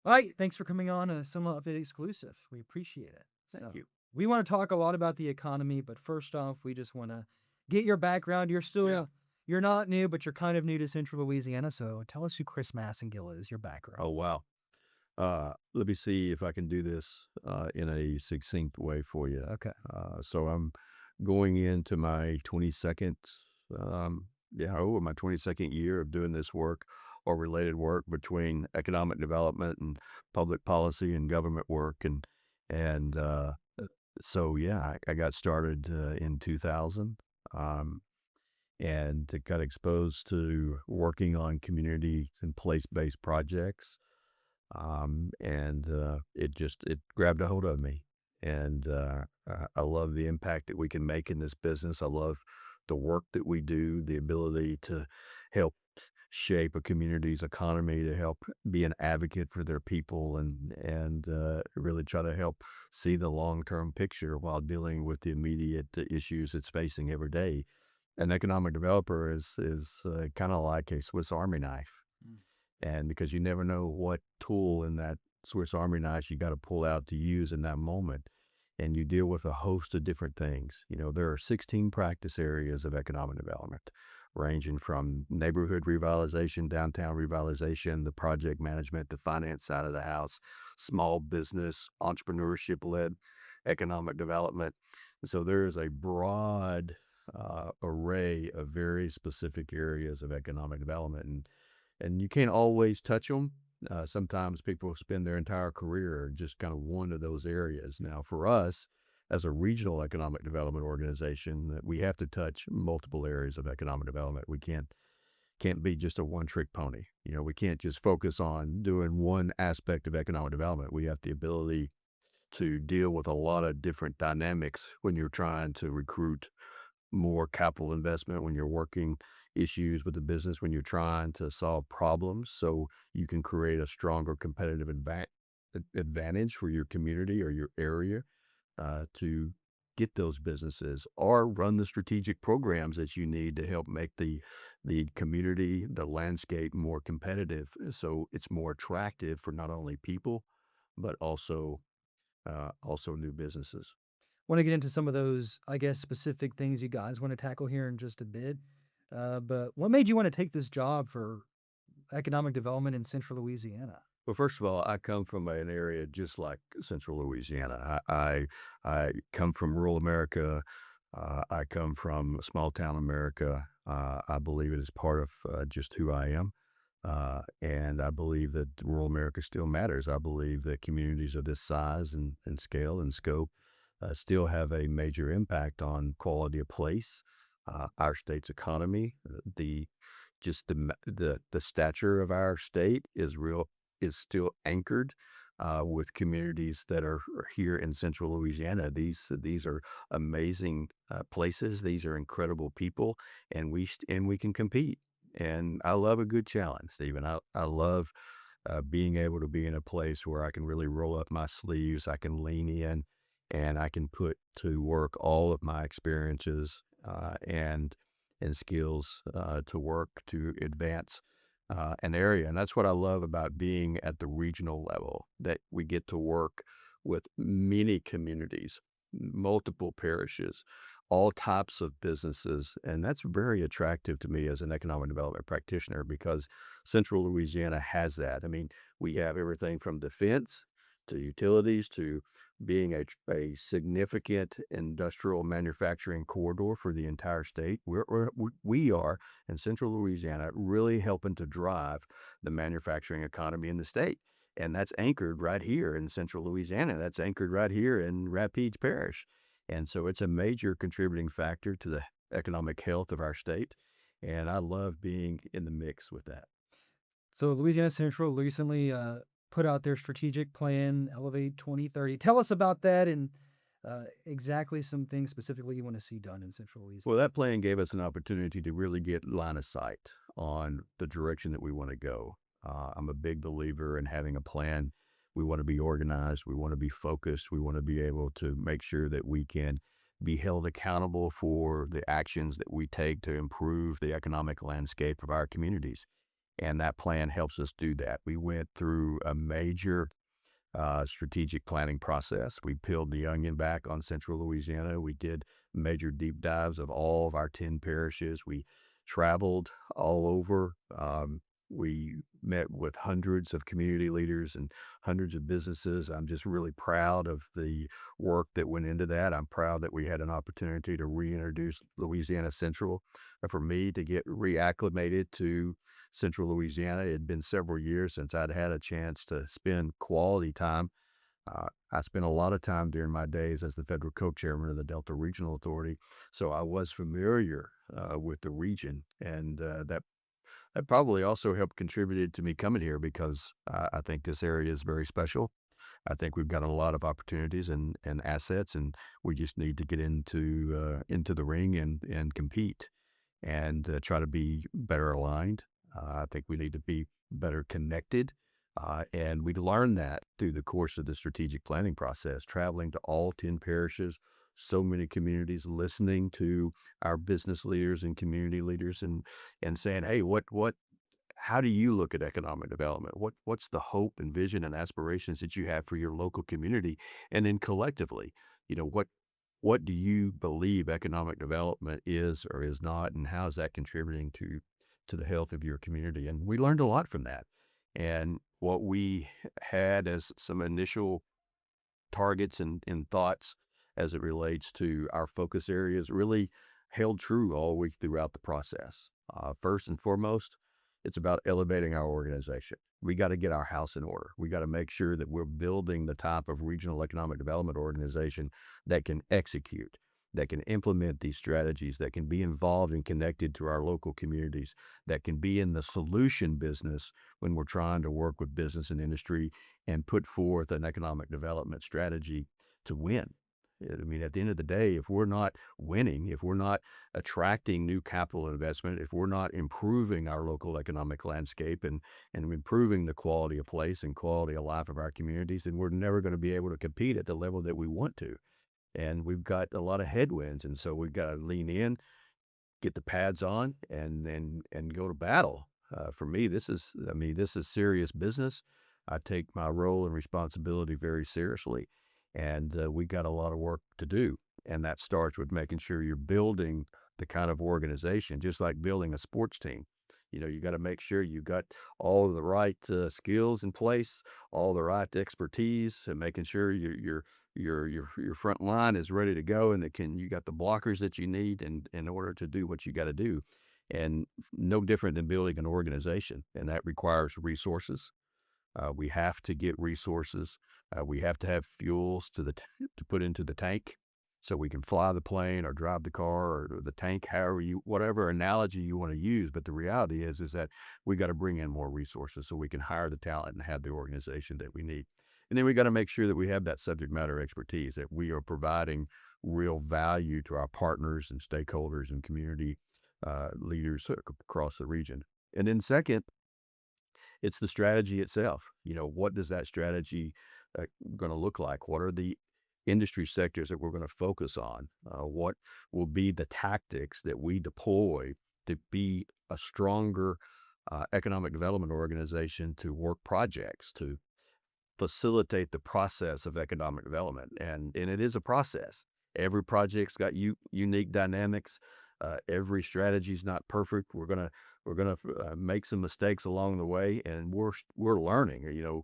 All right, thanks for coming on a Cenla Update exclusive. We appreciate it. Thank So, you. we want to talk a lot about the economy, but first off, we just want to get your background. You're not new, but you're kind of new to Central Louisiana. So, tell us who Chris Masingill is, your background. Oh, wow. Let me see if I can do this in a succinct way for you. Okay. So I'm going into my 22nd, my 22nd year of doing this work or related work between economic development and public policy and government work. And I got started in 2000. Um, and got exposed to working on community and place-based projects. It grabbed a hold of me. I love the impact that we can make in this business. I love the work that we do, the ability to help shape a community's economy, to help be an advocate for their people, and really try to help see the long term picture while dealing with the immediate issues it's facing every day. An economic developer is kind of like a Swiss Army knife, Mm. and because you never know what tool in that Swiss Army knife you got to pull out to use in that moment. And you deal with a host of different things. You know, there are 16 practice areas of economic development, ranging from neighborhood revitalization, downtown revitalization, the project management, the finance side of the house, small business, entrepreneurship led economic development. And so there is a broad array of very specific areas of economic development. And you can't always touch them. Sometimes people spend their entire career just kind of one of those areas. Now, for us, as a regional economic development organization, that we have to touch multiple areas of economic development. We can't be just a one-trick pony. You know, we can't just focus on doing one aspect of economic development. We have the ability to deal with a lot of different dynamics when you're trying to recruit more capital investment, when you're working issues with the business, when you're trying to solve problems so you can create a stronger competitive advantage for your community or your area to get those businesses, or run the strategic programs that you need to help make the community, the landscape more competitive, so it's more attractive for not only people but also new businesses. Want to get into some of those, I guess, specific things you guys want to tackle here in just a bit. But what made you want to take this job for economic development in Central Louisiana? Well, first of all, I come from an area just like Central Louisiana. I come from rural America. I come from small town America. I believe it is part of just who I am. And I believe that rural America still matters. I believe that communities of this size and scale and scope still have a major impact on quality of place, our state's economy, the just the stature of our state is still anchored with communities that are here in Central Louisiana. These are amazing places. These are incredible people, and we can compete. And I love a good challenge, Stephen. I love being able to be in a place where I can really roll up my sleeves. I can lean in, and I can put to work all of my experiences and skills to work to advance an area. And that's what I love about being at the regional level, that we get to work with many communities, multiple parishes, all types of businesses. And that's very attractive to me as an economic development practitioner, because Central Louisiana has that. I mean, we have everything from defense to utilities to being a significant industrial manufacturing corridor for the entire state. We are in Central Louisiana really helping to drive the manufacturing economy in the state. And that's anchored right here in Central Louisiana. That's anchored right here in Rapides Parish. And so it's a major contributing factor to the economic health of our state. And I love being in the mix with that. So Louisiana Central recently put out their strategic plan, Elevate 2030. Tell us about that and exactly some things specifically you want to see done in Central Well, Louisiana. that plan gave us an opportunity to really get line of sight on the direction that we want to go. I'm a big believer in having a plan. We want to be organized. We want to be focused. We want to be able to make sure that we can be held accountable for the actions that we take to improve the economic landscape of our communities. And that plan helps us do that. We went through a major strategic planning process. We peeled the onion back on Central Louisiana. We did major deep dives of all of our 10 parishes. We traveled all over. We met with hundreds of community leaders and hundreds of businesses. I'm just really proud of the work that went into that. I'm proud that we had an opportunity to reintroduce Louisiana Central. For me to get reacclimated to Central Louisiana, it had been several years since I'd had a chance to spend quality time. I spent a lot of time during my days as the federal co-chairman of the Delta Regional Authority, so I was familiar with the region, and that probably also helped contributed to me coming here because I think this area is very special. I think we've got a lot of opportunities and assets, and we just need to get into the ring and compete and try to be better aligned. I think we need to be better connected. And we learned that through the course of the strategic planning process, traveling to all 10 parishes, so many communities, listening to our business leaders and community leaders and saying, hey, how do you look at economic development? What's the hope and vision and aspirations that you have for your local community? And then collectively, what do you believe economic development is or is not, and how is that contributing to the health of your community? And we learned a lot from that. And what we had as some initial targets and thoughts as it relates to our focus areas really held true all week throughout the process. First and foremost, it's about elevating our organization. We got to get our house in order. We got to make sure that we're building the type of regional economic development organization that can execute, that can implement these strategies, that can be involved and connected to our local communities, that can be in the solution business when we're trying to work with business and industry and put forth an economic development strategy to win. I mean, at the end of the day, if we're not winning, if we're not attracting new capital investment, if we're not improving our local economic landscape and improving the quality of place and quality of life of our communities, then we're never going to be able to compete at the level that we want to. And we've got a lot of headwinds, and so we've got to lean in, get the pads on, and go to battle. For me, this is serious business. I take my role and responsibility very seriously, and we got a lot of work to do. And that starts with making sure you're building the kind of organization, just like building a sports team. You got to make sure you got all of the right skills in place, all the right expertise, and making sure your front line is ready to go and you got the blockers that you need in order to do what you got to do. And no different than building an organization, and that requires resources. We have to get resources. We have to have fuels to put into the tank so we can fly the plane or drive the car or the tank, whatever analogy you want to use. But the reality is that we got to bring in more resources so we can hire the talent and have the organization that we need. And then we got to make sure that we have that subject matter expertise, that we are providing real value to our partners and stakeholders and community leaders across the region. And then second, it's the strategy itself. What does that strategy going to look like? What are the industry sectors that we're going to focus on? What will be the tactics that we deploy to be a stronger economic development organization, to work projects, to facilitate the process of economic development? And it is a process. Every project's got unique dynamics. Every strategy is not perfect. We're gonna make some mistakes along the way, and we're learning.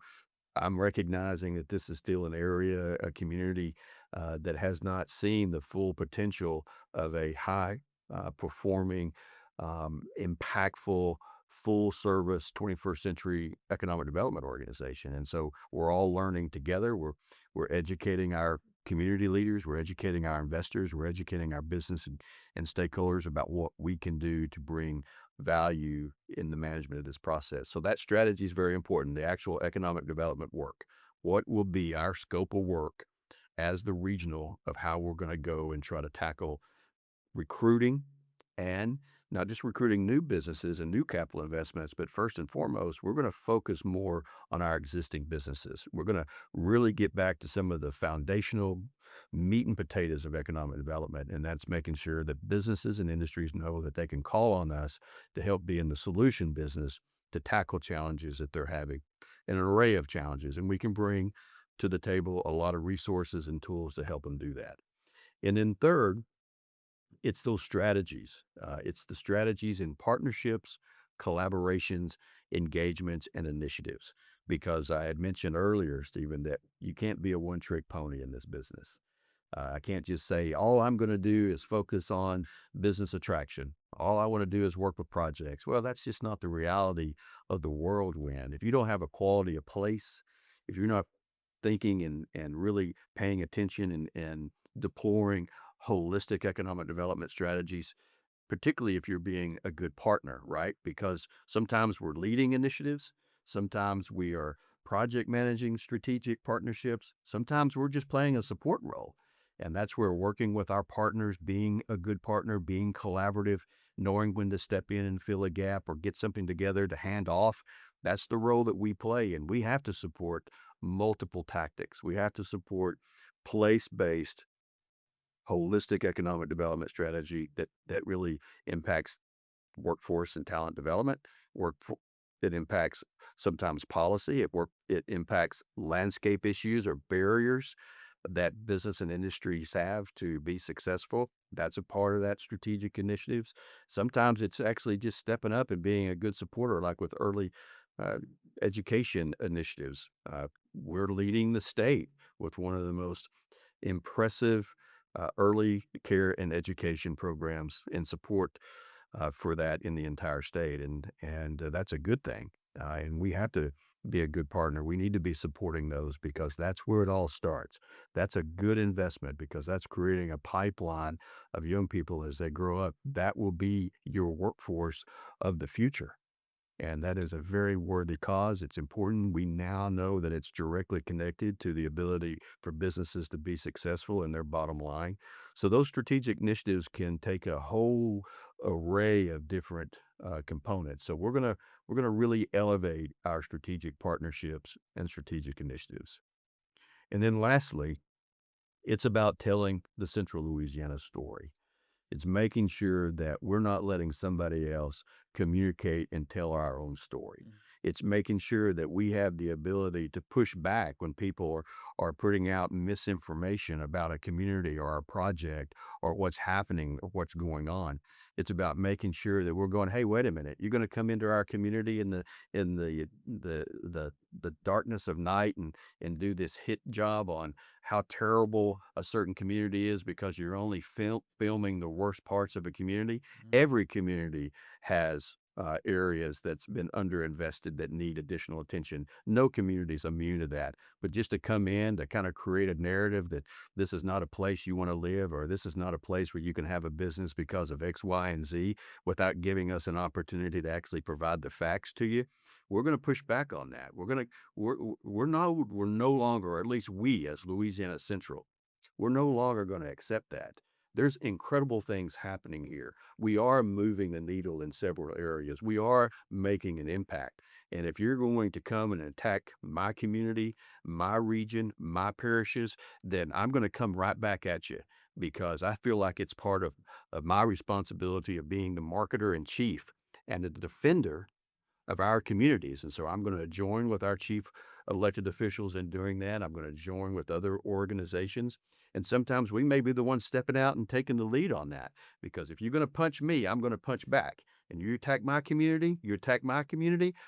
I'm recognizing that this is still an area, a community that has not seen the full potential of a high performing, impactful, full service 21st century economic development organization. And so we're all learning together. We're educating our community leaders, we're educating our investors, we're educating our business and stakeholders about what we can do to bring value in the management of this process. So that strategy is very important, the actual economic development work. What will be our scope of work as the regional of how we're going to go and try to tackle recruiting, and not just recruiting new businesses and new capital investments, but first and foremost, we're going to focus more on our existing businesses. We're going to really get back to some of the foundational meat and potatoes of economic development, and that's making sure that businesses and industries know that they can call on us to help be in the solution business to tackle challenges that they're having, an array of challenges, and we can bring to the table a lot of resources and tools to help them do that. And then third, it's those strategies. It's the strategies in partnerships, collaborations, engagements, and initiatives. Because I had mentioned earlier, Stephen, that you can't be a one trick pony in this business. I can't just say, all I'm going to do is focus on business attraction. All I want to do is work with projects. Well, that's just not the reality of the world we're in. If you don't have a quality of place, if you're not thinking and really paying attention and deploying holistic economic development strategies, particularly if you're being a good partner, right? Because sometimes we're leading initiatives, sometimes we are project managing strategic partnerships, sometimes we're just playing a support role. And that's where working with our partners, being a good partner, being collaborative, knowing when to step in and fill a gap or get something together to hand off. That's the role that we play. And we have to support multiple tactics. We have to support place based holistic economic development strategy that really impacts workforce and talent development, work it impacts sometimes policy, it impacts landscape issues or barriers that business and industries have to be successful. That's a part of that strategic initiatives. Sometimes it's actually just stepping up and being a good supporter, like with early uh, education initiatives. We're leading the state with one of the most impressive early care and education programs and support for that in the entire state, and that's a good thing. And we have to be a good partner. We need to be supporting those because that's where it all starts. That's a good investment because that's creating a pipeline of young people as they grow up. That will be your workforce of the future. And that is a very worthy cause. It's important. We now know that it's directly connected to the ability for businesses to be successful in their bottom line. So those strategic initiatives can take a whole array of different components. So we're gonna really elevate our strategic partnerships and strategic initiatives. And then lastly, it's about telling the Central Louisiana story. It's making sure that we're not letting somebody else communicate and tell our own story. Mm. It's making sure that we have the ability to push back when people are putting out misinformation about a community or a project or what's happening or what's going on. It's about making sure that we're going, hey, wait a minute, you're going to come into our community in the darkness of night and do this hit job on how terrible a certain community is because you're only filming the worst parts of a community. Mhm. Every community has areas that's been underinvested that need additional attention. No community is immune to that. But just to come in to kind of create a narrative that this is not a place you want to live or this is not a place where you can have a business because of X, Y, and Z without giving us an opportunity to actually provide the facts to you, we're going to push back on that. We're no longer, or at least we as Louisiana Central, we're no longer going to accept that. There's incredible things happening here. We are moving the needle in several areas. We are making an impact. And if you're going to come and attack my community, my region, my parishes, then I'm going to come right back at you because I feel like it's part of my responsibility of being the marketer in chief and the defender of our communities. And so I'm going to join with our chief elected officials in doing that. I'm going to join with other organizations. And sometimes we may be the ones stepping out and taking the lead on that. Because if you're going to punch me, I'm going to punch back. And you attack my community,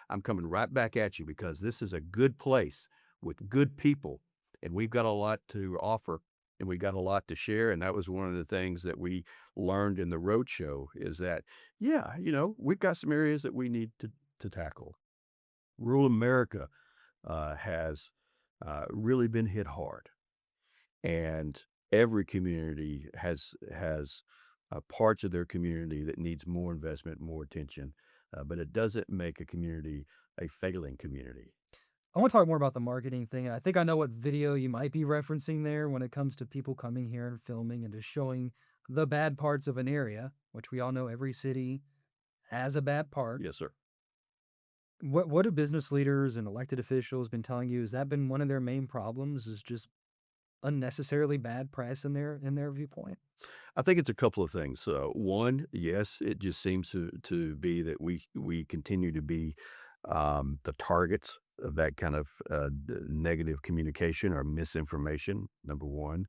I'm coming right back at you because this is a good place with good people. And we've got a lot to offer and we got a lot to share. And that was one of the things that we learned in the roadshow is that, yeah, we've got some areas that we need to tackle. Rural America has really been hit hard, and every community has parts of their community that needs more investment, more attention. But it doesn't make a community a failing community. I want to talk more about the marketing thing. I think I know what video you might be referencing there when it comes to people coming here and filming and just showing the bad parts of an area, which we all know every city has a bad part. Yes, sir. What have business leaders and elected officials been telling you? Has that been one of their main problems? Is just unnecessarily bad press in their viewpoint? I think it's a couple of things. One, yes, it just seems to be that we continue to be The targets of that kind of negative communication or misinformation, number one.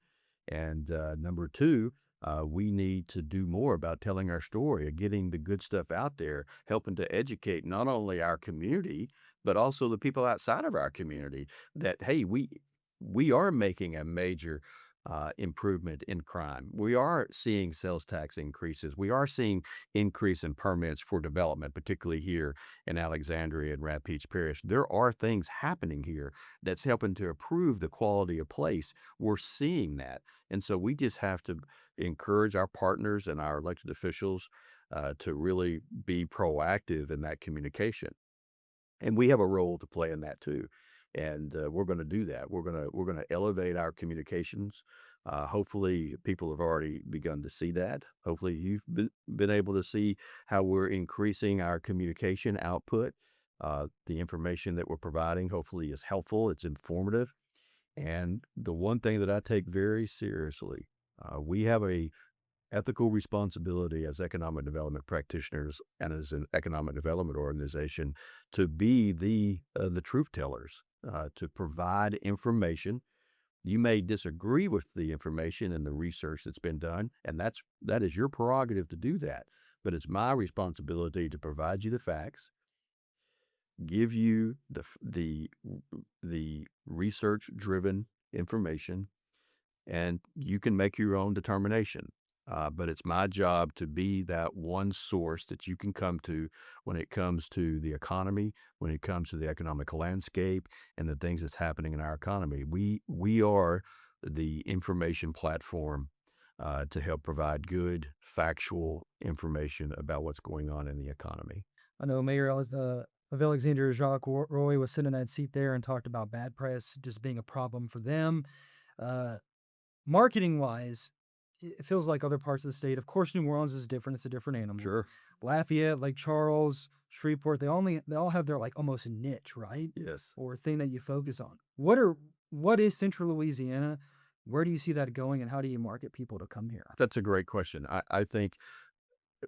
And number two, we need to do more about telling our story and getting the good stuff out there, helping to educate not only our community, but also the people outside of our community that, hey, we are making a major improvement in crime. We are seeing sales tax increases. We are seeing increase in permits for development, particularly here in Alexandria and Rapides Parish. There are things happening here that's helping to improve the quality of place. We're seeing that. And so we just have to encourage our partners and our elected officials to really be proactive in that communication. And we have a role to play in that too. And we're going to do that. We're going to elevate our communications. Hopefully, people have already begun to see that. Hopefully, you've been able to see how we're increasing our communication output. The information that we're providing hopefully is helpful. It's informative. And the one thing that I take very seriously, we have a ethical responsibility as economic development practitioners and as an economic development organization to be the truth tellers, to provide information. You may disagree with the information and the research that's been done, and that is your prerogative to do that. But it's my responsibility to provide you the facts, give you the research driven information, and you can make your own determination. But it's my job to be that one source that you can come to when it comes to the economy, when it comes to the economic landscape, and the things that's happening in our economy. We are the information platform to help provide good, factual information about what's going on in the economy. I know of Alexandria, Jacques Roy was sitting in that seat there and talked about bad press just being a problem for them. Uh, Marketing wise, it feels like other parts of the state. Of course, New Orleans is different; it's a different animal. Sure. Lafayette, Lake Charles, Shreveport, they all have their like almost niche, right? Yes. Or thing that you focus on. What is Central Louisiana? Where do you see that going, and how do you market people to come here? That's a great question. I think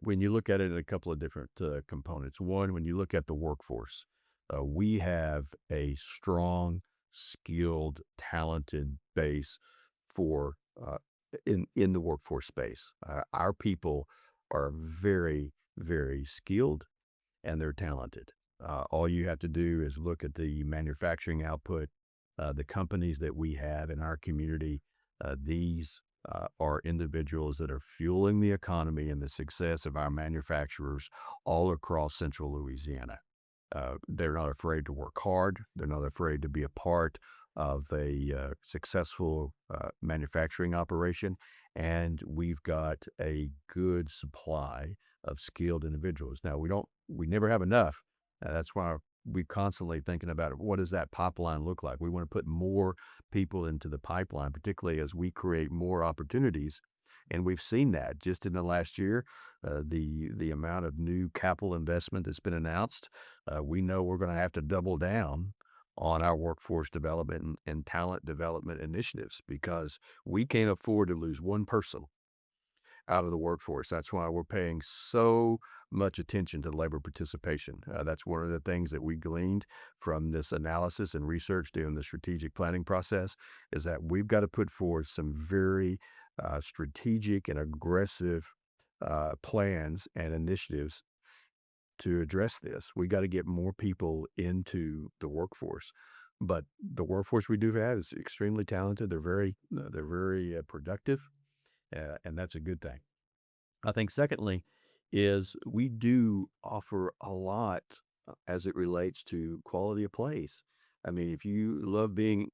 when you look at it in a couple of different components. One, when you look at the workforce, we have a strong, skilled, talented base for in the workforce space. Our people are very, very skilled and they're talented. All you have to do is look at the manufacturing output, the companies that we have in our community. These are individuals that are fueling the economy and the success of our manufacturers all across Central Louisiana. They're not afraid to work hard. They're not afraid to be a part of a successful manufacturing operation. And we've got a good supply of skilled individuals. Now, we never have enough. That's why we constantly thinking about it. What does that pipeline look like? We want to put more people into the pipeline, particularly as we create more opportunities. And we've seen that just in the last year, the amount of new capital investment that's been announced. We know we're going to have to double down on our workforce development and talent development initiatives because we can't afford to lose one person out of the workforce. That's why we're paying so much attention to labor participation. That's one of the things that we gleaned from this analysis and research during the strategic planning process is that we've got to put forth some very strategic and aggressive plans and initiatives to address this. We got to get more people into the workforce. But the workforce we do have is extremely talented. They're very productive, and that's a good thing. I think secondly is we do offer a lot as it relates to quality of place. I mean, if you love being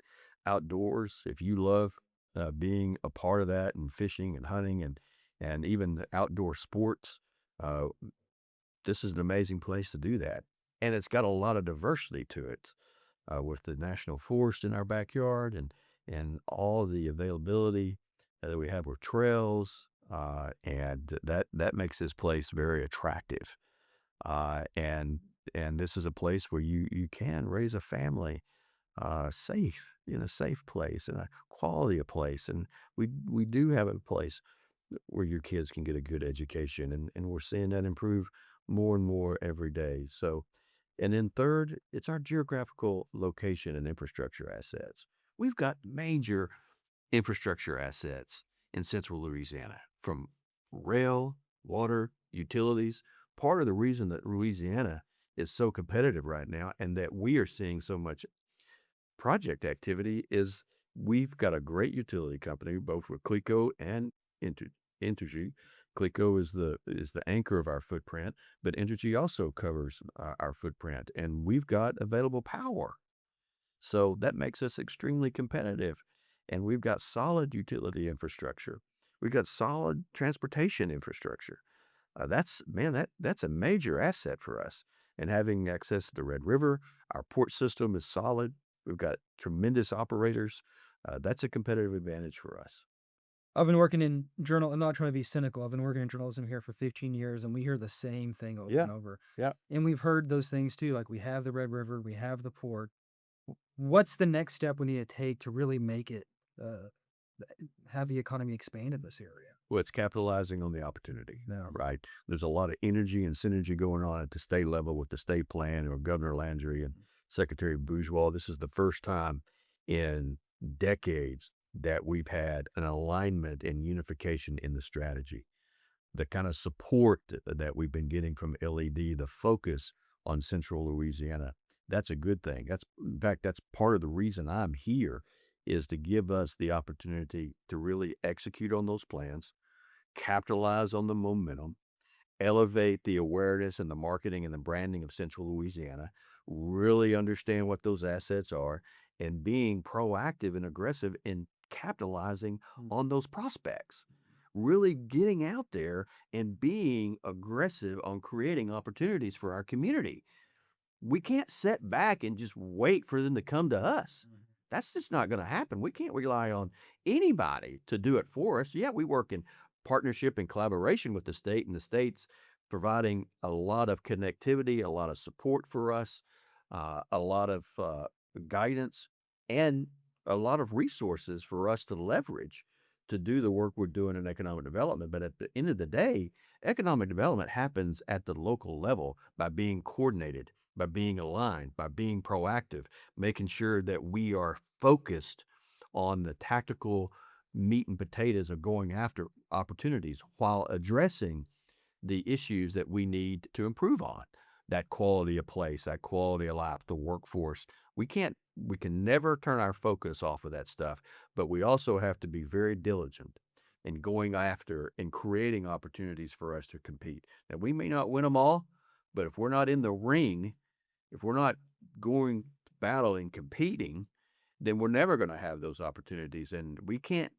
outdoors, if you love being a part of that and fishing and hunting and even the outdoor sports, uh, this is an amazing place to do that. And it's got a lot of diversity to it with the national forest in our backyard and all the availability that we have with trails. And that makes this place very attractive. Uh, and and this is a place where you can raise a family safe in a safe place and a quality of place. And we do have a place where your kids can get a good education, and we're seeing that improve more and more every day. So And then third, it's our geographical location and infrastructure assets. We've got major infrastructure assets in Central Louisiana from rail, water, utilities. Part of the reason that Louisiana is so competitive right now and that we are seeing so much project activity is we've got a great utility company, both with Clico and Inter- Entergy. Clico is the anchor of our footprint, but Entergy also covers our footprint, and we've got available power. So that makes us extremely competitive. And we've got solid utility infrastructure. We've got solid transportation infrastructure. That's a major asset for us. And having access to the Red River, our port system is solid. We've got tremendous operators. That's a competitive advantage for us. I've been working in journal. I'm not trying to be cynical. I've been working in journalism here for 15 years, and we hear the same thing over Yeah, and over. yeah. And we've heard those things too. Like we have the Red River, we have the port. What's the next step we need to take to really make it uh, have the economy expand in this area? Well, it's capitalizing on the opportunity, Yeah. right? There's a lot of energy and synergy going on at the state level with the state plan or Governor Landry and Secretary Bourgeois. This is the first time in decades that we've had an alignment and unification in the strategy. The kind of support that we've been getting from LED, the focus on Central Louisiana, that's a good thing. That's in fact, that's part of the reason I'm here is to give us the opportunity to really execute on those plans, capitalize on the momentum, elevate the awareness and the marketing and the branding of Central Louisiana, really understand what those assets are, and being proactive and aggressive in capitalizing Mm. on those prospects. Really getting out there and being aggressive on creating opportunities for our community. We can't sit back and just wait for them to come to us. Mhm. That's just not gonna happen. We can't rely on anybody to do it for us. Yeah, we work in partnership and collaboration with the state, and the state's providing a lot of connectivity, a lot of support for us, a lot of guidance, and a lot of resources for us to leverage to do the work we're doing in economic development. But at the end of the day, economic development happens at the local level by being coordinated, by being aligned, by being proactive, making sure that we are focused on the tactical meat and potatoes of going after opportunities while addressing the issues that we need to improve on. That quality of place, that quality of life, the workforce. We can never turn our focus off of that stuff, but we also have to be very diligent in going after and creating opportunities for us to compete. Now, we may not win them all, but if we're not in the ring, if we're not going to battle and competing, then we're never going to have those opportunities, and we can't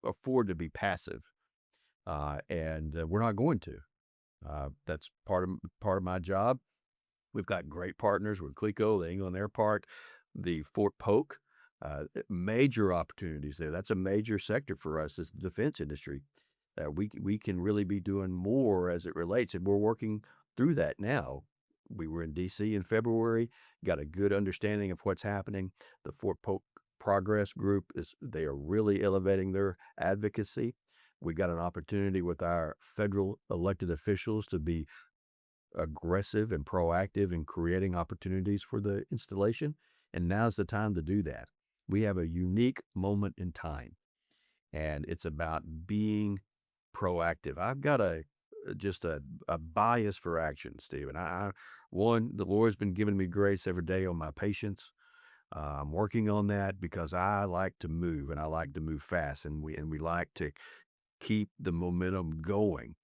afford to be passive, and we're not going to. That's part of my job. We've got great partners with Clico, the England Airport, the Fort Polk, major opportunities there. That's a major sector for us as the defense industry. We can really be doing more as it relates, and we're working through that now. We were in DC in February, got a good understanding of what's happening. The Fort Polk Progress Group they are really elevating their advocacy. We got an opportunity with our federal elected officials to be aggressive and proactive in creating opportunities for the installation, and now's the time to do that. We have a unique moment in time, and it's about being proactive. I've got just a bias for action, Stephen. One, the Lord's been giving me grace every day on my patience. I'm working on that because I like to move and I like to move fast, and we like to keep the momentum going.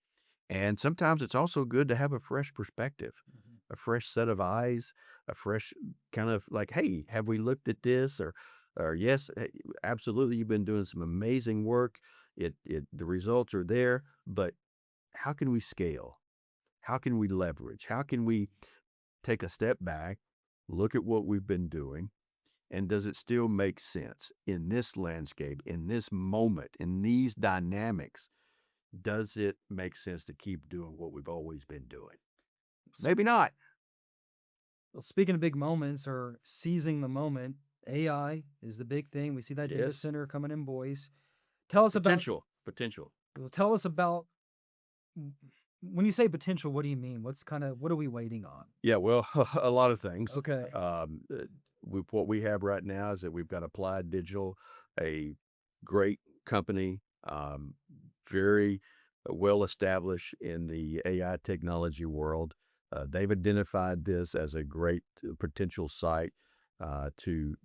And sometimes it's also good to have a fresh perspective, Mhm. a fresh set of eyes, a fresh kind of like, hey, have we looked at this? Or yes, absolutely, you've been doing some amazing work. The results are there, but how can we scale? How can we leverage? How can we take a step back, look at what we've been doing, and does it still make sense in this landscape, in this moment, in these dynamics? Does it make sense to keep doing what we've always been doing? S- Maybe not. Well, speaking of big moments or seizing the moment, AI is the big thing. We see that data Yes. center coming in Boyce. Tell us about Potential. Potential. Tell us about when you say potential, what do you mean? What are we waiting on? Yeah, well, a lot of things. Okay. What we have right now is that we've got Applied Digital, a great company, very well established in the AI technology world. They've identified this as a great potential site to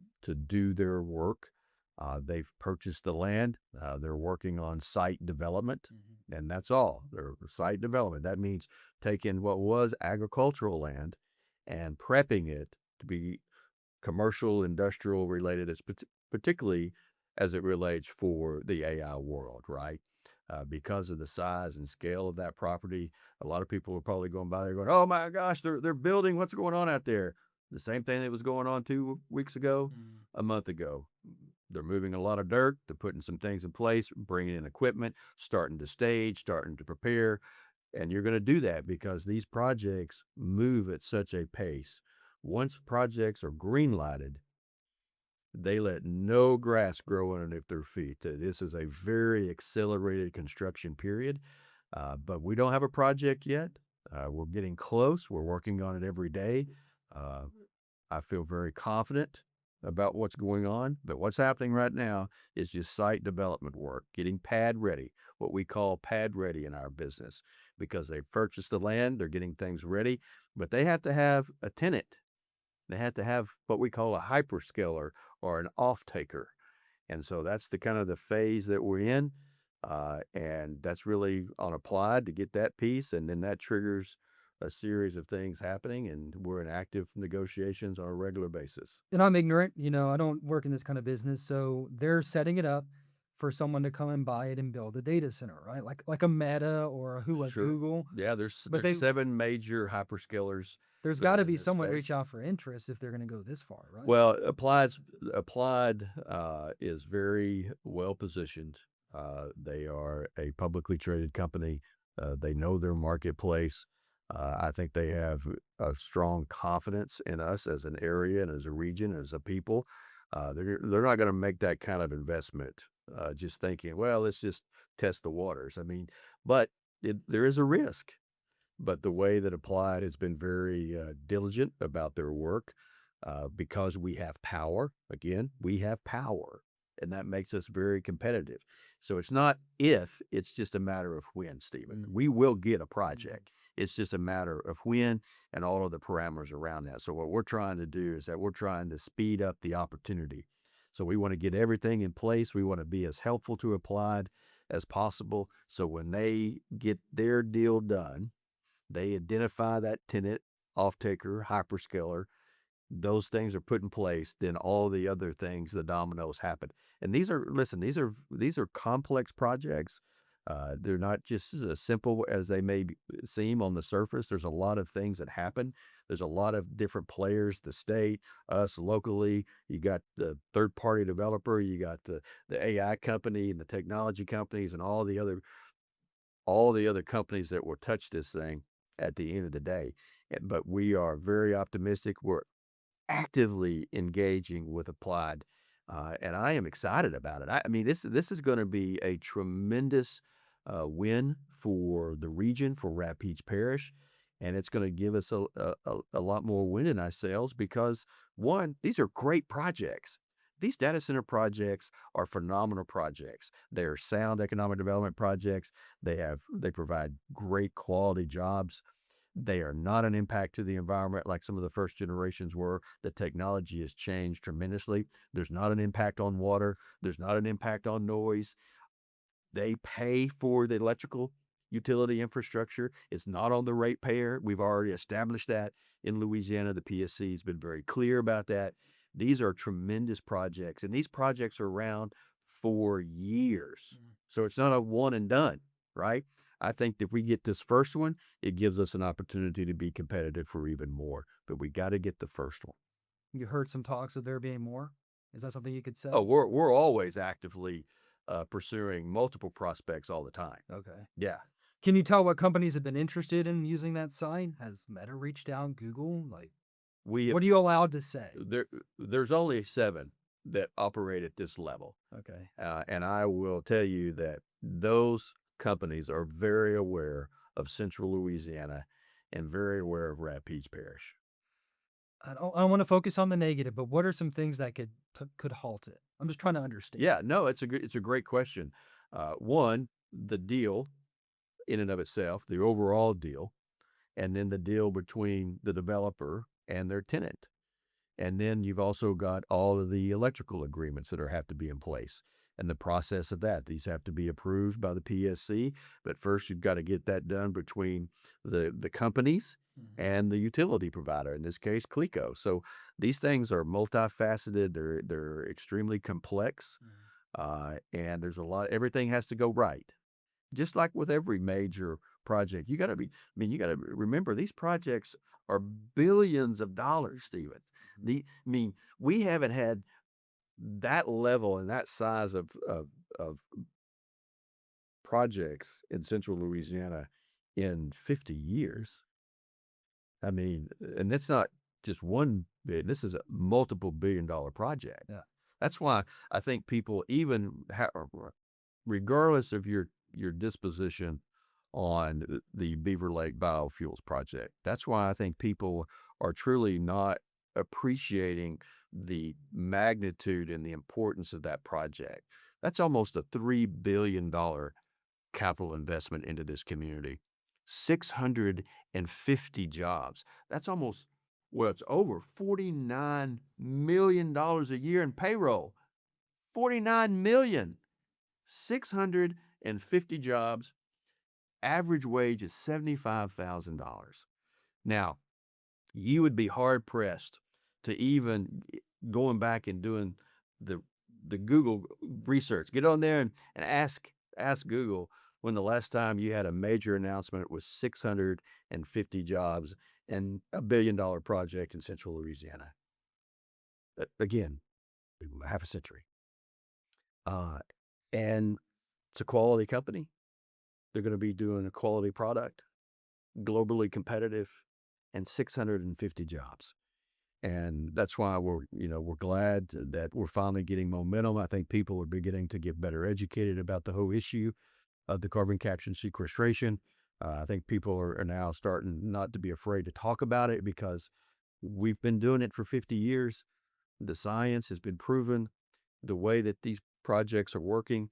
do their work. They've purchased the land. They're working on site development, Mhm. and that's all. Their site development. That means taking what was agricultural land and prepping it to be commercial, industrial related, particularly as it relates for the AI world, right? Because of the size and scale of that property, a lot of people are probably going by there going, "Oh my gosh, they're building. What's going on out there?" The same thing that was going on 2 weeks ago, Mm. a month ago. They're moving a lot of dirt. They're putting some things in place, bringing in equipment, starting to stage, starting to prepare. And you're going to do that because these projects move at such a pace. Once projects are green lighted, they let no grass grow underneath their feet. This is a very accelerated construction period, but we don't have a project yet. We're getting close. We're working on it every day. Uh, I feel very confident about what's going on, but what's happening right now is just site development work, getting pad ready, what we call pad ready in our business, because they've purchased the land, they're getting things ready, but they have to have a tenant. They have to have what we call a hyperscaler or an off-taker. And so that's the kind of the phase that we're in. And that's really on Applied to get that piece. And then that triggers a series of things happening. And we're in active negotiations on a regular basis. And I'm ignorant, I don't work in this kind of business, so they're setting it up for someone to come and buy it and build a data center, right? Like a Meta or a Sure. Google. Yeah, there's But there's they seven major hyperscalers there's that got are to in be this someone reach space. out for interest if they're going to go this far, right? Well, Applied is very well positioned. They are a publicly traded company. They know their marketplace. I think they have a strong confidence in us as an area and as a region, as a people. They're not going to make that kind of investment just thinking, well, let's just test the waters. I mean, but there is a risk. But the way that Applied has been very diligent about their work, because we have power. Again, we have power, and that makes us very competitive. So it's not if, it's just a matter of when, Stephen. Mm. We will get a Mhm. project. It's just a matter of when and all of the parameters around that. So what we're trying to do is that we're trying to speed up the opportunity. So we want to get everything in place. We want to be as helpful to Applied as possible. So when they get their deal done, they identify that tenant, off-taker, hyperscaler. Those things are put in place, then all the other things, the dominoes happen. And these are complex projects. They're not just as simple as they seem on the surface. There's a lot of things that happen. There's a lot of different players, the state, us locally. You got the third-party developer, you got the AI company and the technology companies and all the other companies that will touch this thing at the end of the day. But we are very optimistic. We're actively engaging with Applied, and I am excited about it. I mean, this is going to be a tremendous win for the region, for Rapides Parish, and it's going to give us a lot more wind in our sails because one, these are great projects. These data center projects are phenomenal projects. They are sound economic development projects. They provide great quality jobs. They are not an impact to the environment like some of the first generations were. The technology has changed tremendously. There's not an impact on water. There's not an impact on noise. They pay for the electrical utility infrastructure. It's not on the ratepayer. We've already established that in Louisiana. The PSC has been very clear about that. These are tremendous projects, and these projects are around for years. Mm. So it's not a one and done, right? I think if we get this first one, it gives us an opportunity to be competitive for even more. But we got to get the first one. You heard some talks of there being more? Is that something you could Oh, say? we're always actively pursuing multiple prospects all the time. Okay. Yeah. Can you tell what companies have been interested in using that site? Has Meta reached out, Google? Like, We have what are you allowed to say? there's only 7 that operate at this level, Okay. and I will tell you that those companies are very aware of Central Louisiana and very aware of Rapides Parish. I don't want to focus on the negative, but what are some things that could halt it? I'm just trying to understand. Yeah, no, it's a great question. One, the deal in and of itself, the overall deal, and then the deal between the developer and their tenant. And then you've also got all of the electrical agreements that have to be in place and the process of that. These have to be approved by the PSC, but first you've got to get that done between the companies Mhm. and the utility provider, in this case, CLECO. So these things are multifaceted. They're extremely complex, Mhm. and there's a lot. Everything has to go right, just like with every major project. You got to be. I mean, you got to remember these projects are billions of dollars, Stephen. Mhm. I mean, we haven't had that level and that size of projects in Central Louisiana in 50 years. I mean, and that's not just one bid. This is a multiple billion-dollar project. Yeah. That's why I think people, even regardless of your disposition on the Beaver Lake biofuels project, that's why I think people are truly not appreciating the magnitude and the importance of that project. That's almost a $3 billion capital investment into this community. 650 jobs. That's almost, well, it's over $49 million a year in payroll. 49 million. 650 jobs. Average wage is $75,000. Now, you would be hard pressed to even going back and doing the the Google research. Get on there and ask Google when the last time you had a major announcement with 650 jobs and $1 billion project in Central Louisiana. Again, half a century. Uh, and it's a quality company. They're going to be doing a quality product, globally competitive, and 650 jobs. And that's why we're glad that we're finally getting momentum. I think people are beginning to get better educated about the whole issue of the carbon capture and sequestration. I think people are now starting not to be afraid to talk about it because we've been doing it for 50 years. The science has been proven. The way that these projects are working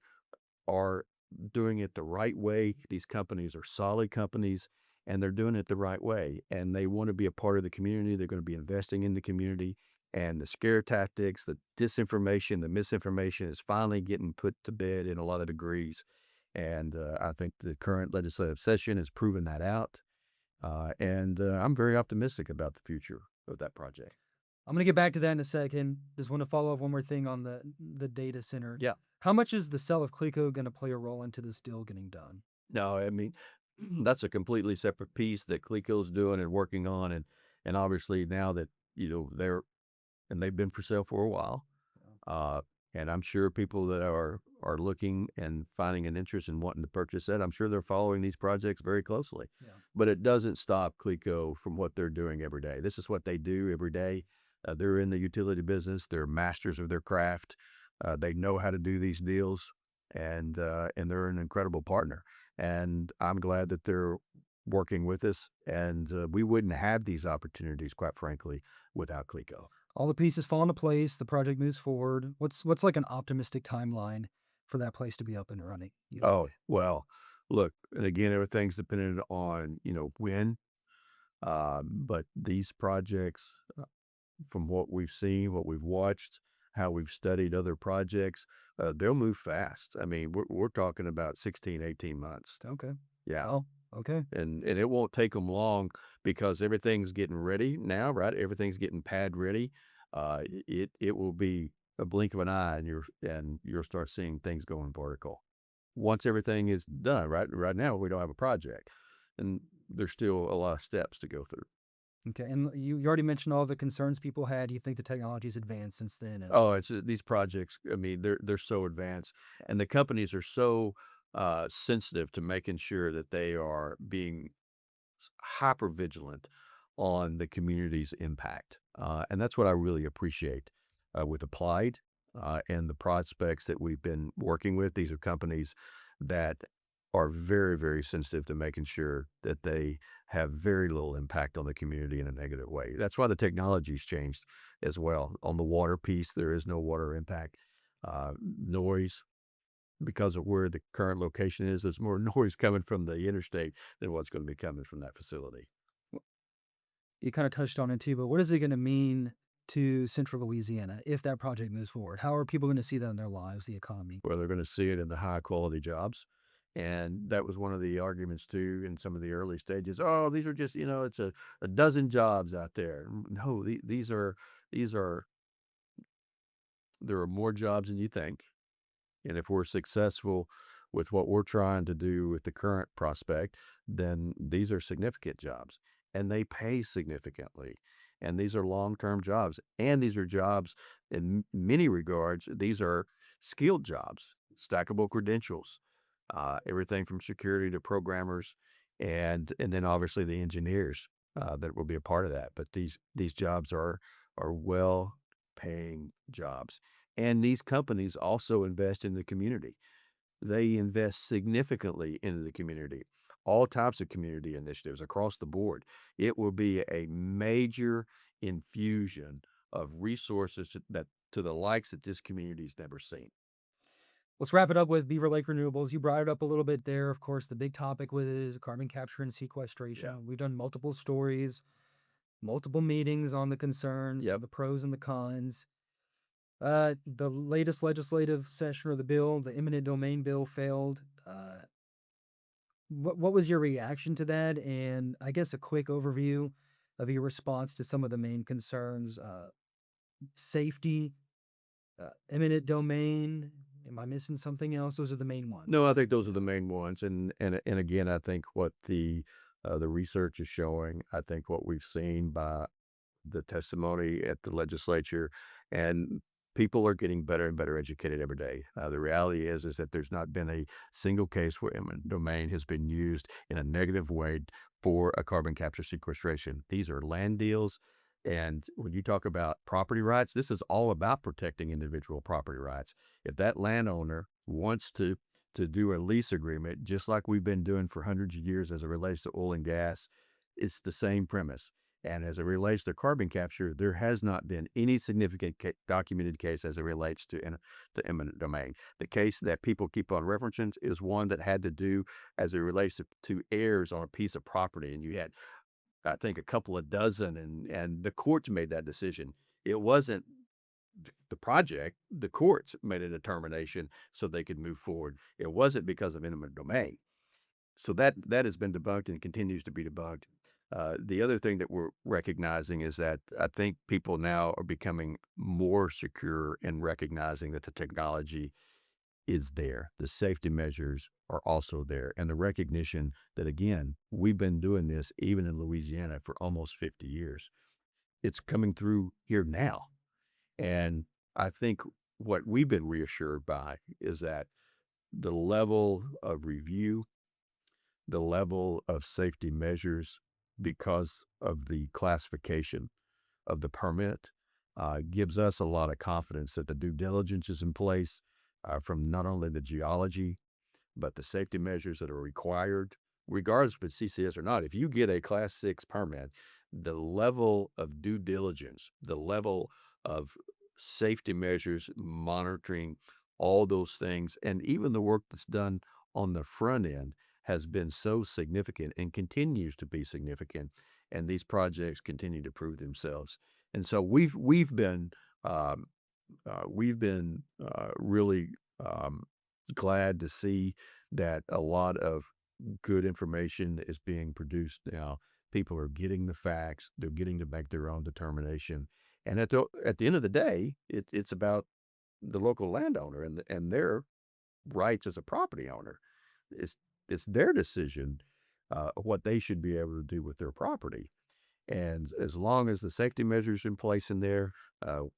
are doing it the right way. These companies are solid companies and they're doing it the right way. And they want to be a part of the community. They're going to be investing in the community. And the scare tactics, the disinformation, the misinformation is finally getting put to bed in a lot of degrees. And I think the current legislative session has proven that out. And I'm very optimistic about the future of that project. I'm gonna get back to that in a second. Just want to follow up one more thing on the data center. Yeah. How much is the sale of Clico gonna play a role into this deal getting done? No, I mean, that's a completely separate piece that Clico's doing and working on, and obviously now that, they've been for sale for a while, uh, and I'm sure people that are looking and finding an interest in wanting to purchase it, I'm sure they're following these projects very closely. Yeah. But it doesn't stop Clico from what they're doing every day. This is what they do every day. They're in the utility business. They're masters of their craft. They know how to do these deals, and they're an incredible partner. And I'm glad that they're working with us. And we wouldn't have these opportunities, quite frankly, without Clico. All the pieces fall into place. The project moves forward. What's like an optimistic timeline for that place to be up and running? You think? Oh, well, look, and again, everything's dependent on, when, but these projects, from what we've seen, what we've watched, how we've studied other projects, they'll move fast. I mean, we're talking about 16, 18 months. Okay. Yeah. Oh, okay. And it won't take them long because everything's getting ready now, right? Everything's getting pad ready. It will be a blink of an eye, and you'll start seeing things going vertical once everything is done. Right now, we don't have a project, and there's still a lot of steps to go through. Okay. And you already mentioned all the concerns people had. You think the technology's advanced since then? And Oh, it's these projects. I mean, they're so advanced, and the companies are so sensitive to making sure that they are being hyper vigilant on the community's impact. And that's what I really appreciate with Applied and the prospects that we've been working with. These are companies that are very, very sensitive to making sure that they have very little impact on the community in a negative way. That's why the technology's changed as well. On the water piece, there is no water impact. Noise, because of where the current location is, there's more noise coming from the interstate than what's going to be coming from that facility. You kind of touched on it too, but what is it going to mean to Central Louisiana if that project moves forward? How are people going to see that in their lives, the economy? Where they're going to see it in the high quality jobs. And that was one of the arguments too in some of the early stages. Oh, these are just, it's a dozen jobs out there. No, these are, there are more jobs than you think. And if we're successful with what we're trying to do with the current prospect, then these are significant jobs and they pay significantly. And these are long term jobs. And these are jobs in many regards, these are skilled jobs, stackable credentials, everything from security to programmers, and then obviously the engineers that will be a part of that. But these jobs are well paying jobs. And these companies also invest in the community. They invest significantly into the community, all types of community initiatives across the board. It will be a major infusion of resources to the likes that this community's never seen. Let's wrap it up with Beaver Lake Renewables. You brought it up a little bit there. Of course, the big topic with it is carbon capture and Yeah. sequestration. We've done multiple stories, multiple meetings on the concerns, Yep. the pros and the cons. The latest legislative session of the bill, the eminent domain bill, failed. What was your reaction to that? And I guess a quick overview of your response to some of the main concerns: safety, eminent domain. Am I missing something else? Those are the main ones. No, I think those are the main ones, and again, I think what the research is showing, I think what we've seen by the testimony at the legislature, and people are getting better and better educated every day. The reality is that there's not been a single case where eminent domain has been used in a negative way for a carbon capture sequestration. These are land deals, and when you talk about property rights, this is all about protecting individual property rights. If that landowner wants to do a lease agreement, just like we've been doing for hundreds of years as it relates to oil and gas, it's the same premise. And as it relates to carbon capture, there has not been any significant documented case as it relates to eminent domain. The case that people keep on referencing is one that had to do as it relates to heirs on a piece of property. And you had, I think, a couple of dozen, and the courts made that decision. It wasn't the project, the courts made a determination so they could move forward. It wasn't because of eminent domain. So that has been debunked and continues to be debunked. The other thing that we're recognizing is that I think people now are becoming more secure in recognizing that the technology is there. The safety measures are also there. And the recognition that, again, we've been doing this even in Louisiana for almost 50 years. It's coming through here now. And I think what we've been reassured by is that the level of review, the level of safety measures because of the classification of the permit gives us a lot of confidence that the due diligence is in place from not only the geology, but the safety measures that are required, regardless if it's CCS or not. If you get a Class 6 permit, the level of due diligence, the level of safety measures, monitoring all those things, and even the work that's done on the front end has been so significant and continues to be significant. And these projects continue to prove themselves. And so um, we've been really glad to see that a lot of good information is being produced now. People are getting the facts. They're getting to make their own determination. And at the end of the day, it's about the local landowner and their rights as a property owner. It's it's their decision what they should be able to do with their property. And as long as the safety measures in place in there,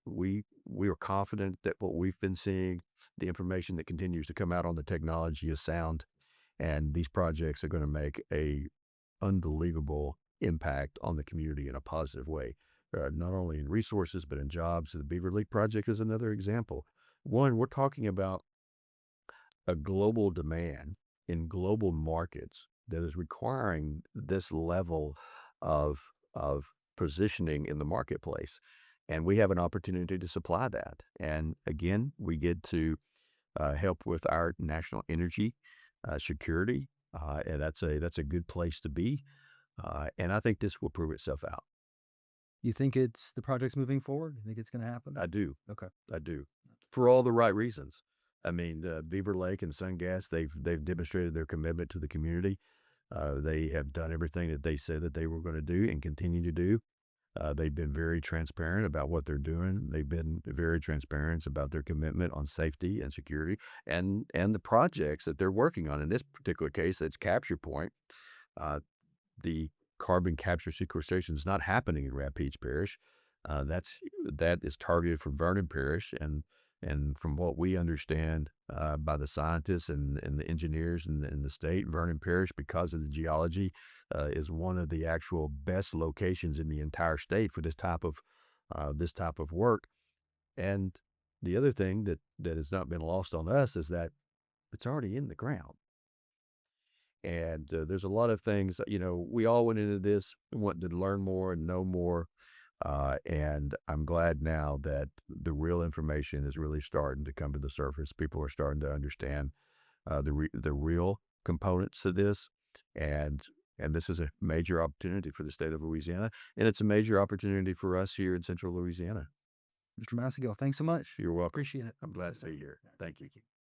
we are confident that what we've been seeing, the information that continues to come out on the technology is sound, and these projects are going to make a unbelievable impact on the community in a positive way, not only in resources but in jobs. The Beaver Lake project is another example. One, we're talking about a global demand in global markets that is requiring this level of positioning in the marketplace. And we have an opportunity to supply that. And again, we get to help with our national energy security, and that's a good place to be. And I think this will prove itself out. You think it's the project's moving forward? You think it's gonna happen? I do. Okay. I do, for all the right reasons. I mean, Beaver Lake and Gas, they've demonstrated their commitment to the community. They have done everything that they said that they were going to do and continue to do. They've been very transparent about what they're doing. They've been very transparent about their commitment on safety and security and the projects that they're working on. In this particular case, it's Capture Point. Uh, the carbon capture sequestration is not happening in Rapides Parish. That is targeted for Vernon Parish, and from what we understand by the scientists and the engineers in the state, Vernon Parish, because of the geology, is one of the actual best locations in the entire state for this type of work. And the other thing that has not been lost on us is that it's already in the ground. And there's a lot of things, we all went into this wanting to learn more and know more. And I'm glad now that the real information is really starting to come to the surface. People are starting to understand the real components of this. And and this is a major opportunity for the state of Louisiana. And it's a major opportunity for us here in Central Louisiana. Mr. Masingill, thanks so much. You're welcome. Appreciate it. I'm glad to see you here. Yeah, Thank you. thank you.